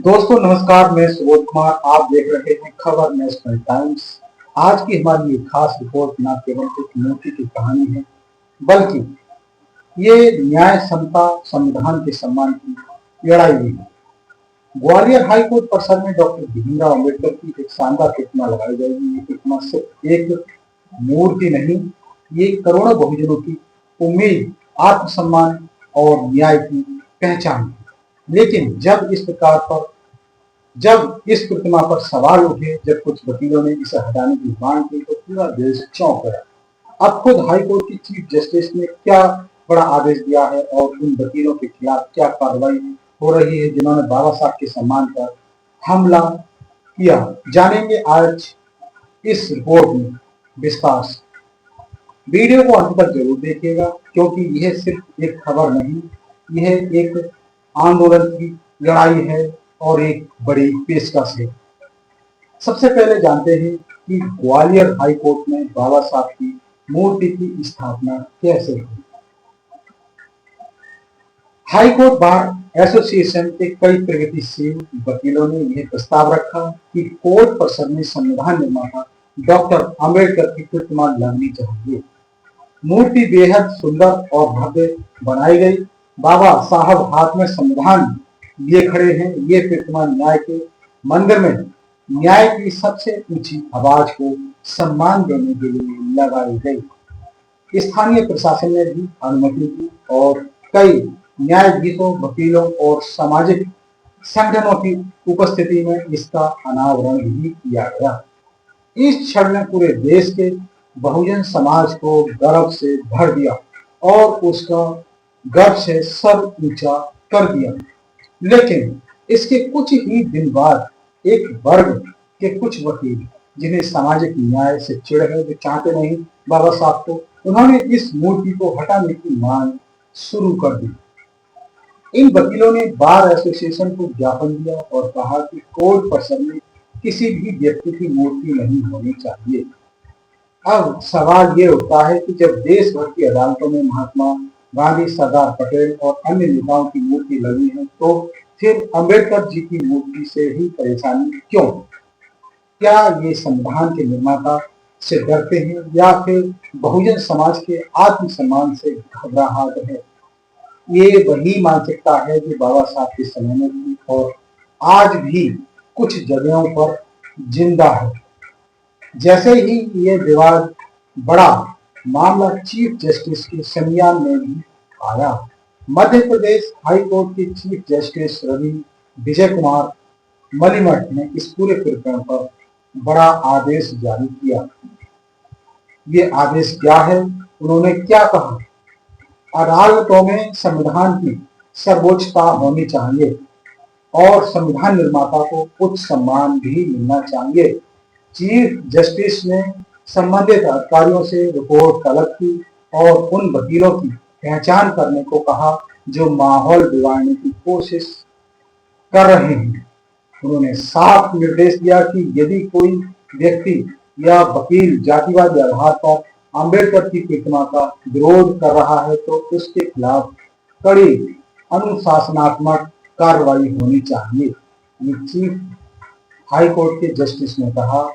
दोस्तों नमस्कार, मैं सुबोध कुमार। आप देख रहे हैं खबर नेशनल टाइम्स। आज की हमारी ये खास रिपोर्ट न केवल एक मूर्ति की कहानी है, बल्कि ये न्याय, समता, संविधान के सम्मान की लड़ाई भी है। ग्वालियर हाई कोर्ट परिसर में डॉक्टर भीमराव अम्बेडकर की एक शानदार प्रतिमा लगाई जाएगी। ये प्रतिमा सिर्फ एक मूर्ति नहीं, ये करोड़ों बहुजनों की उम्मीद, आत्मसम्मान और न्याय की पहचान है। लेकिन जब इस प्रतिमा पर सवाल उठे, जब कुछ वकीलों ने इसे हटाने की मांग की, तो पूरा देश चौंक गया। अब खुद हाईकोर्ट की चीफ जस्टिस ने क्या बड़ा आदेश दिया है और उन वकीलों के खिलाफ क्या कार्रवाई हो रही है जिन्होंने बाबा साहब के सम्मान पर हमला किया, जानेंगे आज इस रिपोर्ट में विस्तार से। वीडियो को अंत तक जरूर देखिएगा, क्योंकि यह सिर्फ एक खबर नहीं, यह एक आंदोलन की लड़ाई है और एक बड़ी पेशकश है। सबसे पहले जानते हैं कि ग्वालियर हाई कोर्ट में बाबा साहब की मूर्ति की स्थापना कैसे हुई। हाई कोर्ट बार एसोसिएशन के कई प्रगतिशील वकीलों ने यह प्रस्ताव रखा कि कोर्ट परिसर में संविधान निर्माता डॉक्टर अंबेडकर की प्रतिमा लगनी चाहिए। मूर्ति बेहद सुंदर और भव्य बनाई गई। बाबा साहब हाथ में संविधान लिए खड़े हैं। ये प्रतिमा न्याय के मंदिर में न्याय की सबसे ऊंची आवाज को सम्मान देने के लिए लगाई गई। स्थानीय प्रशासन ने भी अनुमति दी और कई न्यायाधीशों, वकीलों और सामाजिक संगठनों की उपस्थिति में इसका अनावरण भी किया गया। इस क्षण ने पूरे देश के बहुजन समाज को गर्व से भर दिया और उसका गर्व से सर ऊंचा कर दिया। लेकिन इसके कुछ ही दिन बाद एक वर्ग के कुछ वकील, जिन्हें सामाजिक न्याय से चिढ़ है, जो चाहते नहीं बाबा साहब को, उन्होंने इस मूर्ति को हटाने की मांग शुरू कर दी। इन वकीलों ने बार एसोसिएशन को ज्ञापन दिया और कहा कि कोर्ट परिसर में किसी भी व्यक्ति की मूर्ति नहीं होनी चाहिए। अब सवाल ये उठता है कि जब देश भर की अदालतों में महात्मा गांधी, सरदार पटेल और अन्य नेताओं की मूर्ति लगी है, तो फिर अंबेडकर जी की मूर्ति से ही परेशानी क्यों? क्या ये संविधान के निर्माता से डरते हैं या फिर बहुजन समाज के आत्मसम्मान से घबराहट है? ये वही मानसिकता है जो बाबा साहब के समय में थी और आज भी कुछ जगहों पर जिंदा है। जैसे ही ये विवाद बढ़ा, मामला चीफ जस्टिस के संज्ञान में भी आया। मध्य प्रदेश हाई कोर्ट के चीफ जस्टिस रवि विजय कुमार मलिमठ ने इस पूरे प्रकरण पर बड़ा आदेश जारी किया। ये आदेश क्या है? उन्होंने क्या कहा? अदालतों में संविधान की सर्वोच्चता होनी चाहिए और संविधान निर्माता को उच्च सम्मान भी मिलना चाहिए। चीफ जस्टिस ने संबंधित अधिकारियों से रिपोर्ट तलब की और उन वकीलों की पहचान करने को कहा जो माहौल बिगाड़ने की कोशिश कर रहे हैं। उन्होंने साफ निर्देश दिया कि यदि कोई व्यक्ति या वकील जातिवादी आधार पर अंबेडकर की प्रतिमा का विरोध कर रहा है तो उसके खिलाफ कड़ी अनुशासनात्मक कार्रवाई होनी चाहिए। चीफ हाई कोर्ट के जस्टिस ने कहा।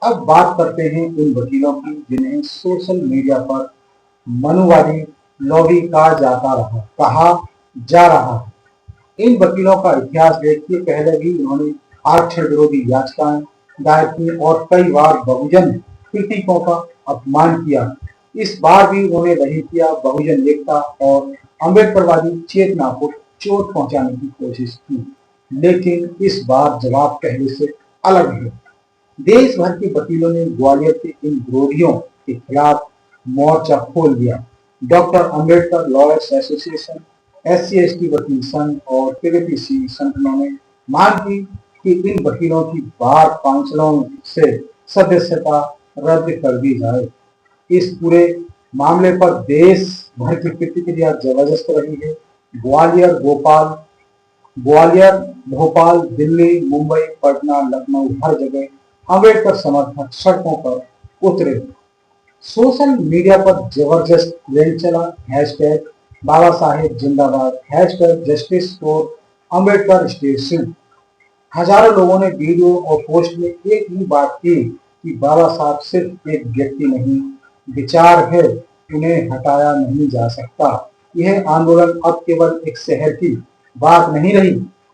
अब बात करते हैं उन वकीलों की जिन्हें सोशल मीडिया पर मनुवादी लॉबी कहा जा रहा है। इन वकीलों का इतिहास देखिए। पहले भी उन्होंने आरक्षण विरोधी याचिकाएं दायर की और कई बार बहुजन कृतिकों का अपमान किया। इस बार भी उन्होंने वही किया, बहुजन एकता और अम्बेडकरवादी चेतना को चोट पहुंचाने की कोशिश की। लेकिन इस बार जवाब पहले से अलग है। देश भर के वकीलों ने ग्वालियर के इन विरोधियों के खिलाफ मोर्चा खोल दिया। Doctor Ambedkar lawyers association, SC/ST वकील संघ और प्रगतिशील संगठनों ने मांग की कि इन वकीलों की बार काउंसिलों से सदस्यता रद्द कर दी जाए। इस पूरे मामले पर देश भर की प्रतिक्रिया जबरदस्त रही है। ग्वालियर, भोपाल, दिल्ली, मुंबई, पटना, लखनऊ, हर जगह अंबेडकर समर्थक सड़कों पर उतरे। सोशल मीडिया पर जबरदस्त ट्रेंड चला। हैशटैग बाबा साहेब जिंदाबाद, hashtag justice for Ambedkar station. हजारों लोगों ने वीडियो और पोस्ट में एक ही बात की कि बाबा साहब सिर्फ एक व्यक्ति नहीं, विचार है, उन्हें हटाया नहीं जा सकता। यह आंदोलन अब केवल एक शहर की बात नहीं रही,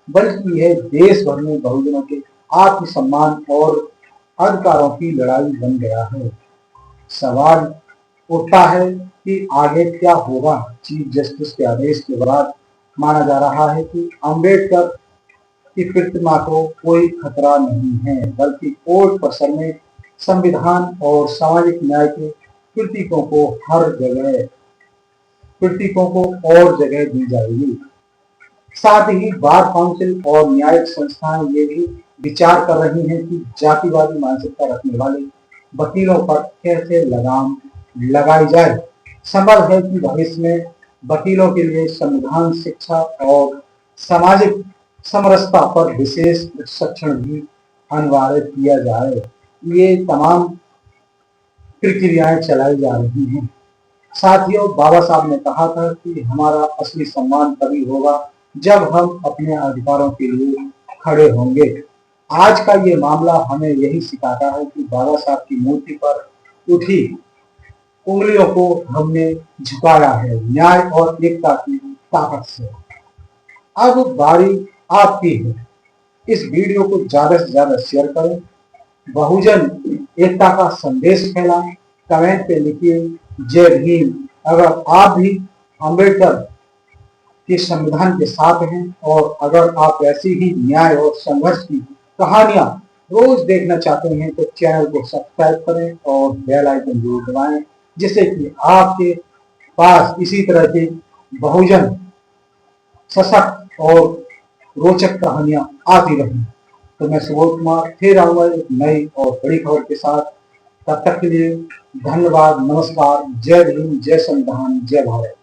बल्कि यह देश भर में बहुजनों के आत्मसम्मान और अधिकारों की लड़ाई बन गया है। सवाल उठता है कि आगे क्या होगा। चीफ जस्टिस के आदेश के बाद माना जा रहा है कि अंबेडकर की प्रतिमा को कोई खतरा नहीं है, बल्कि कोर्ट परिसर में संविधान और सामाजिक न्याय के प्रतीकों को और जगह दी जाएगी। साथ ही बार काउंसिल और न्यायिक संस्थाएं ये भी विचार कर रही हैं कि जातिवादी मानसिकता रखने वाले वकीलों पर कैसे लगाम लगाई जाए। संभव है कि भविष्य में वकीलों के लिए संविधान शिक्षा और सामाजिक समरसता पर विशेष प्रशिक्षण भी अनिवार्य किया जाए। ये तमाम प्रक्रियाएं चलाई जा रही हैं। साथियों, बाबा साहब ने कहा था कि हमारा असली सम्मान तभी होगा जब हम अपने अधिकारों के लिए खड़े होंगे। आज का ये मामला हमें यही सिखाता है कि बाबा साहब की मूर्ति पर उठी उंगलियों को हमने झुकाया है न्याय और एकता की ताकत से। अब बारी आपकी है। इस वीडियो को ज्यादा से ज्यादा शेयर करें, बहुजन एकता का संदेश फैलाएं, कमेंट पे लिखिए जय भीम। अगर आप भी अंबेडकर के संविधान के साथ हैं और अगर आप ऐसी ही न्याय और संघर्ष की कहानियां रोज देखना चाहते हैं तो चैनल को सब्सक्राइब करें और बेल आइकन जरूर दबाएं, जिससे कि आपके पास इसी तरह के बहुजन सशक्त और रोचक कहानियां आती रहें। तो मैं सुबोध कुमार फिर आऊंगा एक नई और बड़ी खबर के साथ। तब तक के लिए धन्यवाद, नमस्कार, जय भीम, जय संविधान, जय भारत।